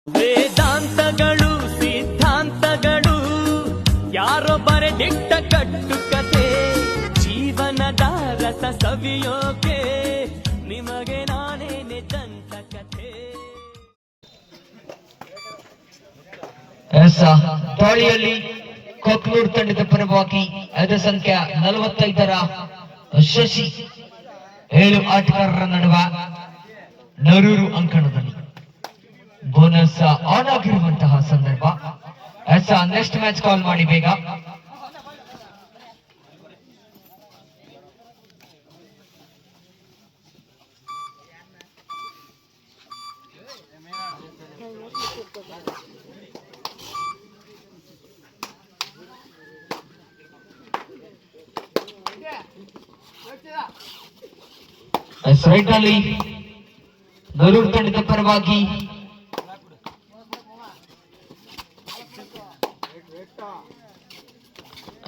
ವೇದಾಂತಗಳು ಸಿದ್ಧಾಂತಗಳು ಯಾರೋ ಬರೆದಿಟ್ಟ ಕಟ್ಟುಕತೆ ಜೀವನದ ರಸ ಸವಿಯೋಕೆ ನಿಮಗೆ ನಾನೇನೆ ದಂತಕತೆ. ದಾಳಿಯಲ್ಲಿ ಕೊಕ್ನೂರು ತಂಡದ ಪರವಾಗಿ ಅದ ಸಂಖ್ಯೆ 45ರ ಶಶಿ 7 ಆಟಗಾರರ ನಡುವ ನರೂರು ಅಂಕಣದಲ್ಲಿ ಬೋನಸ್ ಆನ್ ಆಗಿರುವಂತಹ ಸಂದರ್ಭ. ನೆಕ್ಸ್ಟ್ ಮ್ಯಾಚ್ ಕಾಲ್ ಮಾಡಿ ಬೇಗ. ರೈಟ್ ನಲ್ಲಿ ನರೂರು ತಂಡದ ಪರವಾಗಿ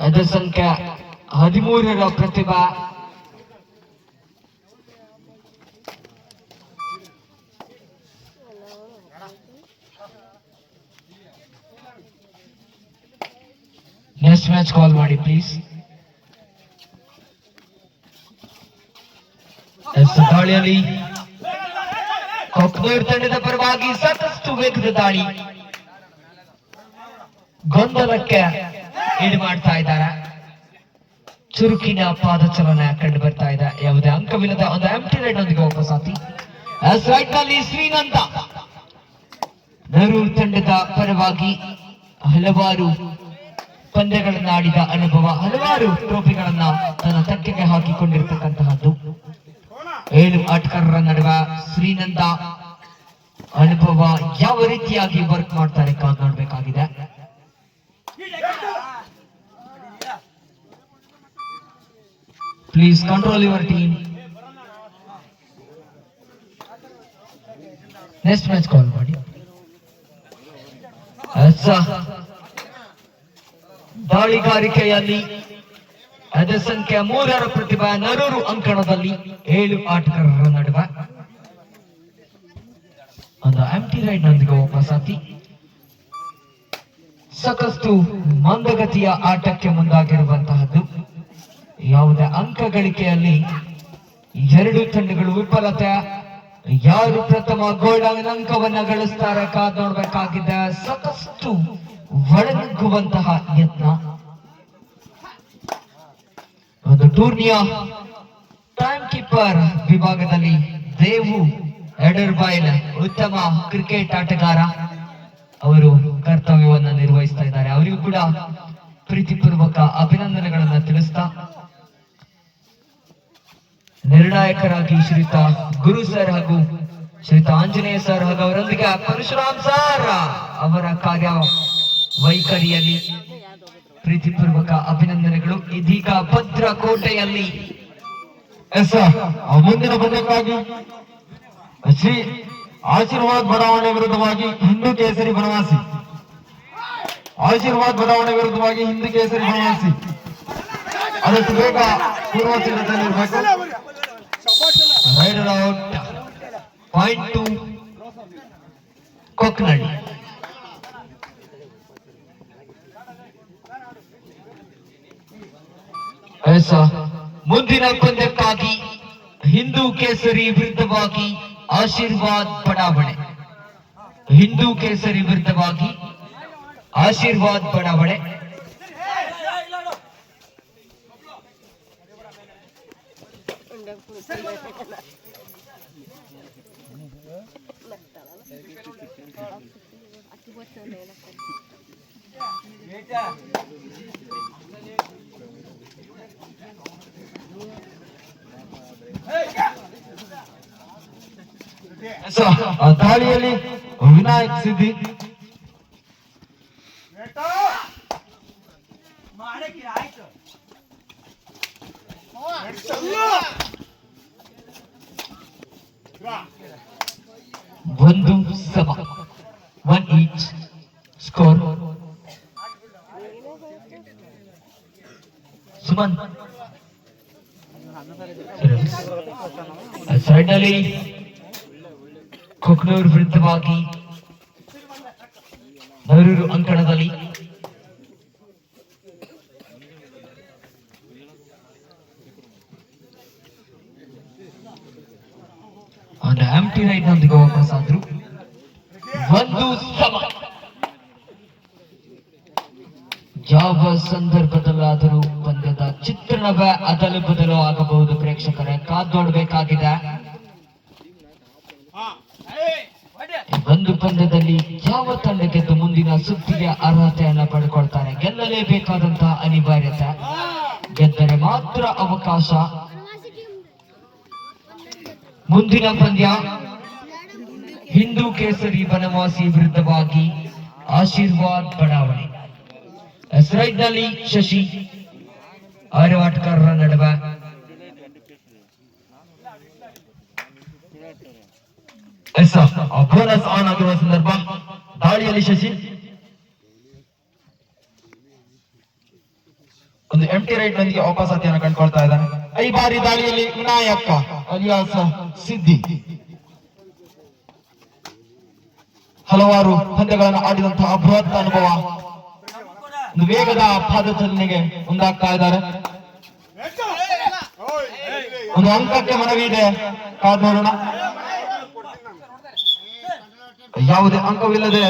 ಅದ ಸಂಖ್ಯೆ 13ರ ಪ್ರತಿಭಾ ನೆಕ್ಸ್ಟ್ ಮ್ಯಾಚ್ ಕಾಲ್ ಮಾಡಿ ಪ್ಲೀಸ್. ದಾಳಿಯಲ್ಲಿ ಕೊಕ್ನೂರು ತಂಡದ ಪರವಾಗಿ ಸಾಕಷ್ಟು ವೇಗದ ದಾಳಿ, ಗೊಂದಲಕ್ಕೆ ಈಡು ಮಾಡ್ತಾ ಇದ್ದಾರೆ. ಚುರುಕಿನ ಪಾದಚಲನೆ ಕಂಡು ಬರ್ತಾ ಇದೆ. ಯಾವುದೇ ಅಂಕವಿಲ್ಲದ ಒಂದು ಎಂಟಿ ರೈಡ್ ನೊಂದಿಗೆ ವಾಪಸಾತಿ. ರೈಟ್ ನಲ್ಲಿ ಶ್ರೀನಂದ ನರೂರು ತಂಡದ ಪರವಾಗಿ ಹಲವಾರು ಪಂದ್ಯಗಳನ್ನ ಆಡಿದ ಅನುಭವ, ಹಲವಾರು ಟ್ರೋಫಿಗಳನ್ನ ತನ್ನ ತಕ್ಕೆಗೆ ಹಾಕಿಕೊಂಡಿರ್ತಕ್ಕಂತಹದ್ದು. 7 ಆಟಗಾರರ ನಡುವೆ ಶ್ರೀನಂದ ಅನುಭವ ಯಾವ ರೀತಿಯಾಗಿ ವರ್ಕ್ ಮಾಡ್ತಾರೆ ಕಾದು ನೋಡ್ಬೇಕಾಗಿದೆ. Please control your team. Next match call ಮಾಡಿ. ದಾಳಿಗಾರಿಕೆಯಲ್ಲಿ ಅದ ಸಂಖ್ಯೆ 3ರ ಪ್ರತಿಭಾ ನರೂರು ಅಂಕಣದಲ್ಲಿ 7 ಆಟಗಾರರ ನಡುವೆ ಒಂದು ಎಂಟಿ ರೈಡ್ ನೊಂದಿಗೆ ವಾಪಸಾತಿ. ಸಾಕಷ್ಟು ಮಂದಗತಿಯ ಆಟಕ್ಕೆ ಮುಂದಾಗಿರುವಂತಹದ್ದು. ಯಾವುದೇ ಅಂಕ ಗಳಿಕೆಯಲ್ಲಿ 2 ತಂಡಗಳು ವಿಫಲತೆ. ಯಾರು ಪ್ರಥಮ ಗೋಲ್ಡನ್ ಅಂಕವನ್ನ ಗಳಿಸ್ತಾರೆ ಕಾದು ನೋಡ್ಬೇಕಾಗಿದೆ. ಸಾಕಷ್ಟು ಒಳನುಗ್ಗುವಂತಹ ಯತ್ನ. ಒಂದು ಟೂರ್ನಿಯ ಟೈಮ್ ಕೀಪರ್ ವಿಭಾಗದಲ್ಲಿ ದೇವು ಎಡರ್ಬೈಲ್ ಉತ್ತಮ ಕ್ರಿಕೆಟ್ ಆಟಗಾರ. ಅವರು ಕರ್ತವ್ಯವನ್ನ ನಿರ್ವಹಿಸ್ತಾ ಇದ್ದಾರೆ. ಅವರಿಗೂ ಕೂಡ ಪ್ರೀತಿಪೂರ್ವಕ ಅಭಿನಂದನೆಗಳನ್ನ ತಿಳಿಸ್ತಾ, ನಿರ್ಣಾಯಕರಾಗಿ ಶ್ರೀಯುತ ಗುರು ಸರ್ ಹಾಗೂ ಶ್ರೀಯುತ ಆಂಜನೇಯ ಸರ್ ಹಾಗೂ ಅವರೊಂದಿಗೆ ಪರಶುರಾಮ್ ಸರ್ ಅವರ ಕಾರ್ಯ ವೈಖರಿಯಲ್ಲಿ ಪ್ರೀತಿಪೂರ್ವಕ ಅಭಿನಂದನೆಗಳು. ಇದೀಗ ಭದ್ರಕೋಟೆಯಲ್ಲಿ ಮುಂದಿನ ಪಂದ್ಯಕ್ಕಾಗಿ ಶ್ರೀ ಆಶೀರ್ವಾದ್ ಬಡಾವಣೆ ವಿರುದ್ಧವಾಗಿ ಹಿಂದೂ ಕೇಸರಿ ಬನವಾಸಿ. ಆಶೀರ್ವಾದ್ ಬಡಾವಣೆ ವಿರುದ್ಧವಾಗಿ ಹಿಂದೂ ಕೇಸರಿ ಬನವಾಸಿ. ಅದಕ್ಕೆ ಬೇಗ ಪೂರ್ವ ಸಿದ್ಧತೆಯಲ್ಲಿರಬೇಕು. Raider out. Point to Koknalli. ಮುಂದಿನ ಪಂದ್ಯಕ್ಕಾಗಿ ಹಿಂದೂ ಕೇಸರಿ ವಿರುದ್ಧವಾಗಿ ಆಶೀರ್ವಾದ್ ಬಡಾವಣೆ. ಹಿಂದೂ ಕೇಸರಿ ವಿರುದ್ಧವಾಗಿ ಆಶೀರ್ವಾದ್ ಬಡಾವಣೆ. ದಾಳಿಯಲ್ಲಿ ವಿನಾಯಕ್ ಸಿದ್ದಿ. ಒಂದು ಸಮ 1 ಈಚ್ ಸ್ಕೋರ್. ಸುಮನ್ ಸೈಡ್ ನಲ್ಲಿ ಕೊಕ್ನೂರು ವಿರುದ್ಧವಾಗಿ ನರೂರು ಅಂಕಣದಲ್ಲಿ ಆಂಟಿ ರೈಟ್ ನೊಂದಿಗೆ ವಾಪಸ್ ಆದ್ರು. ಒಂದು ಸಮ. ಯಾವ ಸಂದರ್ಭದಲ್ಲಾದರೂ ಪಂದ್ಯದ ಚಿತ್ರಣವೇ ಅದಲು ಬದಲು ಆಗಬಹುದು. ಪ್ರೇಕ್ಷಕರೇ ಕಾದು ನೋಡಬೇಕಾಗಿದೆ. ಒಂದು ಪಂದ್ಯದಲ್ಲಿ ಯಾವ ತಂಡ ಗೆದ್ದು ಮುಂದಿನ ಸುತ್ತಿಗೆ ಅರ್ಹತೆಯನ್ನು ಪಡ್ಕೊಳ್ತಾರೆ. ಗೆಲ್ಲಲೇಬೇಕಾದಂತಹ ಅನಿವಾರ್ಯತೆ. ಗೆದ್ದರೆ ಮಾತ್ರ ಅವಕಾಶ. ಮುಂದಿನ ಪಂದ್ಯ ಹಿಂದೂ ಕೇಸರಿ ಬನವಾಸಿ ವಿರುದ್ಧವಾಗಿ ಆಶೀರ್ವಾದ್ ಬಡಾವಣೆ. ನಲ್ಲಿ ಶಶಿ ಆಟಗಾರರ ನಡುವೆ ಬೋನಸ್ ಆನ್ ಆಗಿರುವ ಸಂದರ್ಭ. ದಾಳಿಯಲ್ಲಿ ಶಶಿ ಒಂದು ಎಂಟಿ ರೈಟ್ ನೊಂದಿಗೆ ವಾಪಸಾತಿಯನ್ನು ಕಂಡುಕೊಳ್ತಾ ಇದ್ದಾನೆ. ಈ ಬಾರಿ ದಾಳಿಯಲ್ಲಿ ವಿನಾಯಕ ಅಲಿಯಾಸ್ ಸಿದ್ದಿ ಹಲವಾರು ಪಂದ್ಯಗಳನ್ನು ಆಡಿದಂತಹ ಬೃಹತ್ ಅನುಭವ. ಒಂದು ವೇಗದ ಪಾದಚಲನೆಗೆ ಮುಂದಾಗ್ತಾ ಇದ್ದಾರೆ. ಒಂದು ಅಂಕಕ್ಕೆ ಮನವಿ ಇದೆ, ಕಾದು ನೋಡೋಣ. ಯಾವುದೇ ಅಂಕವಿಲ್ಲದೆ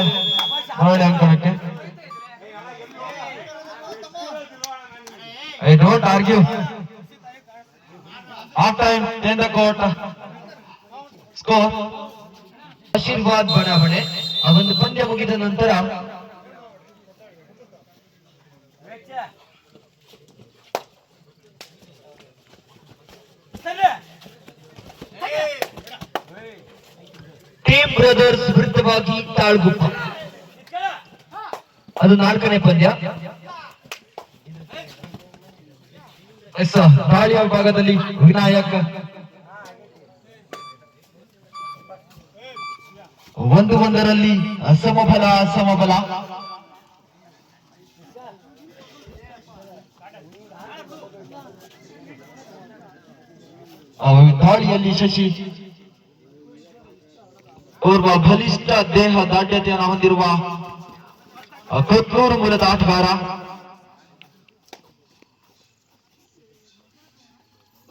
ಮರಳಿ ಅಂಕಣಕ್ಕೆ. I don't argue. Half time 10 the court. Score Ashirwad ಬಡಾವಣೆ. ಆ ಒಂದು ಪಂದ್ಯ ಮುಗಿದ ನಂತರ ಟೀಮ್ ಬ್ರದರ್ಸ್ ವಿರುದ್ಧವಾಗಿ ತಾಳ್ಗುಪ್ಪ. ಅದು 4ನೇ ಪಂದ್ಯ. ದಾಳಿಯ ಭಾಗದಲ್ಲಿ ವಿನಾಯಕ್ ಒಂದರಲ್ಲಿ ಸಮಬಲ. ದಾಳಿಯಲ್ಲಿ ಶಶಿ ಓರ್ವ ಬಲಿಷ್ಠ ದೇಹ ದಾಢ್ಯತೆಯನ್ನು ಹೊಂದಿರುವ ಕೊತ್ನೂರು ಮೂಲದ ಆಟಗಾರ.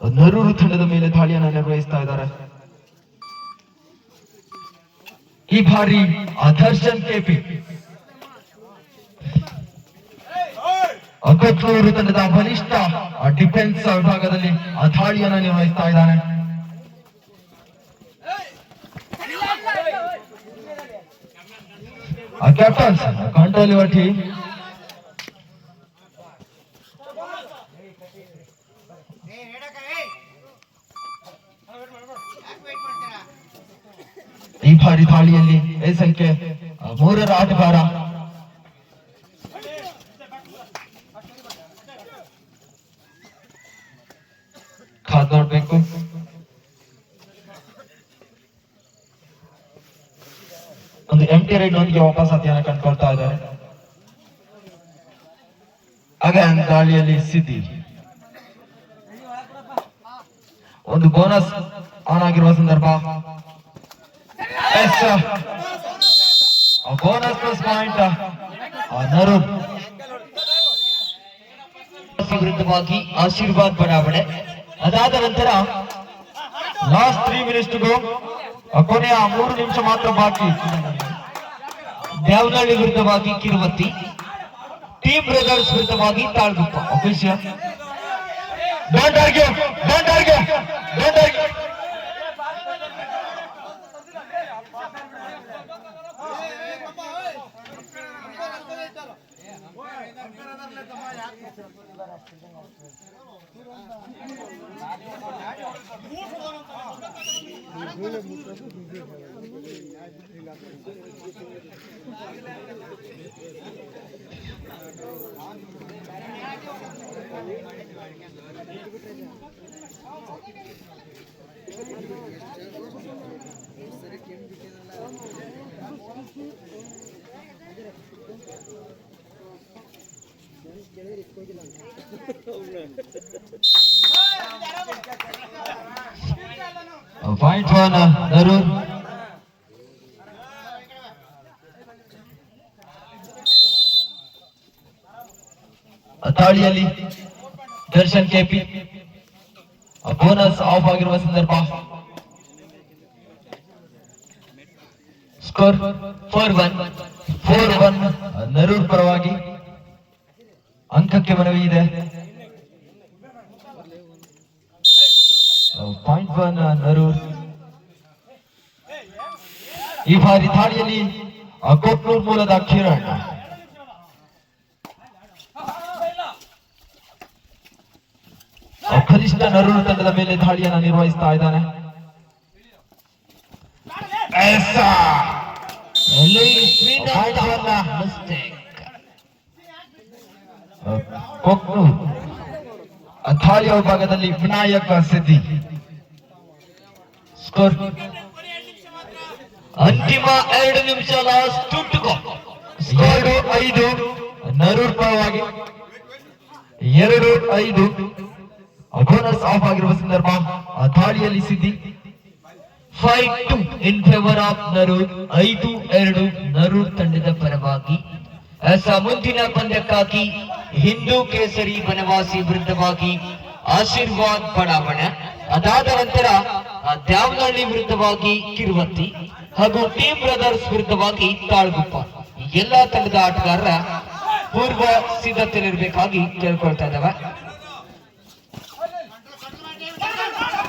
ನರೂರು ತಂಡದ ಮೇಲೆ ದಾಳಿಯನ್ನು ನಿರ್ವಹಿಸ್ತಾ ಇದ್ದಾರೆ. ಈ ಬಾರಿ ದರ್ಶನ್ ಕೆಪಿ ಕೊತ್ನೂರು ತಂಡದ ಬಲಿಷ್ಠ ಡಿಫೆನ್ಸ್ ವಿಭಾಗದಲ್ಲಿ ದಾಳಿಯನ್ನು ನಿರ್ವಹಿಸ್ತಾ ಇದ್ದಾನೆ. Captains control your team. ಈ ಬಾರಿ ದಾಳಿಯಲ್ಲಿ ಈ ಸಂಖ್ಯೆ 3ರ ಆಟಗಾರ ಕಾದು ನೋಡ್ಬೇಕು. ಒಂದು ಎಂಟಿ ರೈಡ್ ನೊಂದಿಗೆ ವಾಪಸಾತಿಯನ್ನು ಕಂಡುಕೊಳ್ತಾ ಇದ್ದಾರೆ. ಅಗೇನ್ ದಾಳಿಯಲ್ಲಿ ಸಿದ್ದಿ. ಒಂದು ಬೋನಸ್ ಆನ್ ಆಗಿರುವ ಸಂದರ್ಭ. ಬೋನಸ್ ಪ್ಲಸ್ ಪಾಯಿಂಟ್ ನರೂರ್ ವಿರುದ್ಧವಾಗಿ ಆಶೀರ್ವಾದ್ ಬಡಾವಣೆ. ಅದಾದ ನಂತರ ಲಾಸ್ಟ್ 3 minutes to go. ಕೊನೆಯ 3 ನಿಮಿಷ ಮಾತ್ರ ಬಾಕಿ. ದೇವನಹಳ್ಳಿ ವಿರುದ್ಧವಾಗಿ ಕಿರುವತ್ತಿ. ಟೀಮ್ ಬ್ರದರ್ಸ್ ವಿರುದ್ಧವಾಗಿ Talguppa. Official Don't argue. Point 1 Narur. ತಾಳಿಯಲ್ಲಿ ದರ್ಶನ್ ಕೆಪಿ ಬೋನಸ್ ಆಫ್ ಆಗಿರುವ ಸಂದರ್ಭ. ಸ್ಕೋರ್ 4-1 ನರೂರ್ ಪರವಾಗಿ. ಅಂಕಕ್ಕೆ ಮನವಿ ಇದೆ. 0.1 ನರೂರ್. ಈ ಬಾರಿ ದಾಳಿಯಲ್ಲಿ ಕೊಟ್ನೂರ್ ಮೂಲದ ಕಿರಣ್. ಕನಿಷ್ಠ ನರೂರ್ ತಂಡದ ಮೇಲೆ ದಾಳಿಯನ್ನು ನಿರ್ವಹಿಸ್ತಾ ಇದ್ದಾನೆ. ಕೊಕ್ನೂರ್ ದಾಳಿಯ ವಿಭಾಗದಲ್ಲಿ ವಿನಾಯಕ ಸಿದ್ದಿ. ಸ್ಕೋರ್ ಅಂತಿಮ 2 ನಿಮಿಷ ಲಾಸ್ಟ್ 2-5 ನರೂರ್ ಪರವಾಗಿ. 2-5 ಬೋನಸ್ ಆಫ್ ಆಗಿರುವ ಸಂದರ್ಭ. ದಾಳಿಯಲ್ಲಿ ಸಿದ್ದಿ. 5-2 in favour of Narur. 5-2 Narur ತಂಡದ ಪರವಾಗಿ. ಮುಂದಿನ ಪಂದ್ಯಕ್ಕಾಗಿ ಹಿಂದೂ ಕೇಸರಿ ಬನವಾಸಿ ವಿರುದ್ಧವಾಗಿ ಆಶೀರ್ವಾದ್ ಬಡಾವಣೆ, ಅದಾದ ನಂತರ ದ್ಯಾವನಹಳ್ಳಿ ವಿರುದ್ಧವಾಗಿ ಕಿರುವತ್ತಿ ಹಾಗೂ ಟೀಮ್ ಬ್ರದರ್ಸ್ ವಿರುದ್ಧವಾಗಿ ತಾಳ್ಗುಪ್ಪ. ಎಲ್ಲಾ ತಂಡದ ಆಟಗಾರರ ಪೂರ್ವ ಸಿದ್ಧತೆಯಲ್ಲಿರಬೇಕಾಗಿ ಕೇಳ್ಕೊಳ್ತಾ ಇದ್ದಾವೆ.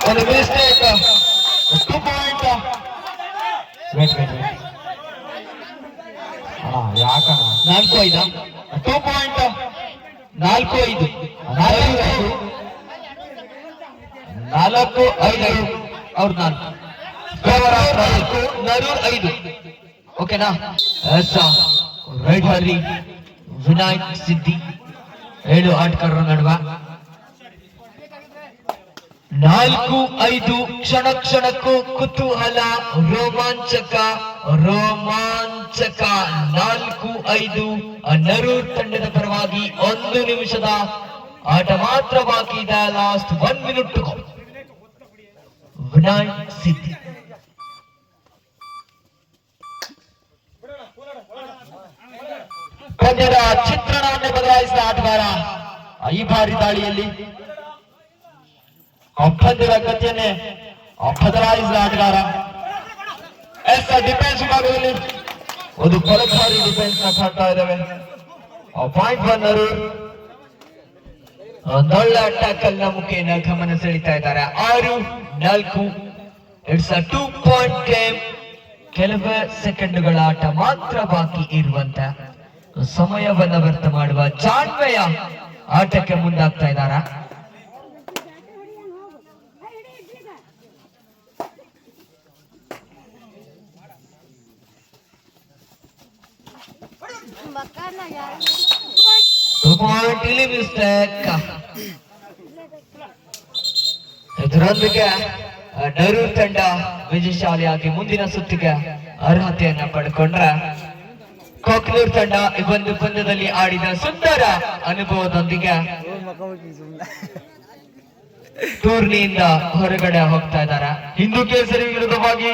ಒಂದು ಮಿಸ್ಟೇಕ್. 2 ಪಾಯಿಂಟ್. ಯಾಕಣ 4-5 2 ಪಾಯಿಂಟ್. 4-5 4-5 ಅವ್ರ 4 ನರೂರ್ 5. ಓಕೆನಾ? ರೈಟ್ ಹರಿ ವಿನಾಯಕ್ ಸಿದ್ದಿ 7 ಆಟಗಾರರ ನಡುವೆ. 4-5 ಕ್ಷಣ ಕ್ಷಣಕ್ಕೂ ಕುತೂಹಲ, ರೋಮಾಂಚಕ 4-5 ನರೂರ್ ತಂಡದ ಪರವಾಗಿ. 1 ನಿಮಿಷದ ಆಟ ಮಾತ್ರ ಬಾಕಿ ಇದೆ. Last 1 minute. ವಿನಾಯಕ್ ಸಿದ್ದಿ ಪಂದ್ಯದ ಚಿತ್ರಣವನ್ನು ಬದಲಾಯಿಸಿದ ಆಟಗಾರ ಈ ಬಾರಿ ದಾಳಿಯಲ್ಲಿ. ಪಂದ್ಯದ ಗತಿಯನ್ನೇ ಬದಲಾಯಿಸಿದ ಆಟಗಾರ. ಡಿಫೆನ್ಸ್ ಭಾಗದಲ್ಲಿ ಒಂದು ಫಲಕಾರಿ ಡಿಫೆನ್ಸ್ ನ ಕಾಣ್ತಾ ಇದ್ದಾವೆ. 0.1 ನರೂರ್. ಒಂದೊಳ್ಳೆ ಟ್ಯಾಕಲ್ ನ ಮುಖೇನ ಗಮನ ಸೆಳೀತಾ ಇದ್ದಾರೆ. 6-4. It's a 2 point game. ಕೆಲವೇ ಸೆಕೆಂಡುಗಳ ಆಟ ಮಾತ್ರ ಬಾಕಿ ಇರುವಂತ ಸಮಯವನ್ನ ವ್ಯರ್ಥ ಮಾಡುವ ಜಾಣ್ಮೆಯ ಆಟಕ್ಕೆ ಮುಂದಾಗ್ತಾ ಇದ್ದಾರೆ. ಇದರೊಂದಿಗೆ ನರೂರ್ ತಂಡ ವಿಜಯಶಾಲಿಯಾಗಿ ಮುಂದಿನ ಸುತ್ತಿಗೆ ಅರ್ಹತೆಯನ್ನ ಪಡ್ಕೊಂಡ್ರೆ, ಕೊಕ್ನೂರ್ ತಂಡ ಈ ಒಂದು ಪಂದ್ಯದಲ್ಲಿ ಆಡಿದ ಸುಂದರ ಅನುಭವದೊಂದಿಗೆ ಟೂರ್ನಿಯಿಂದ ಹೊರಗಡೆ ಹೋಗ್ತಾ ಇದ್ದಾರೆ. ಹಿಂದೂ ಕೇಸರಿ ವಿರುದ್ಧವಾಗಿ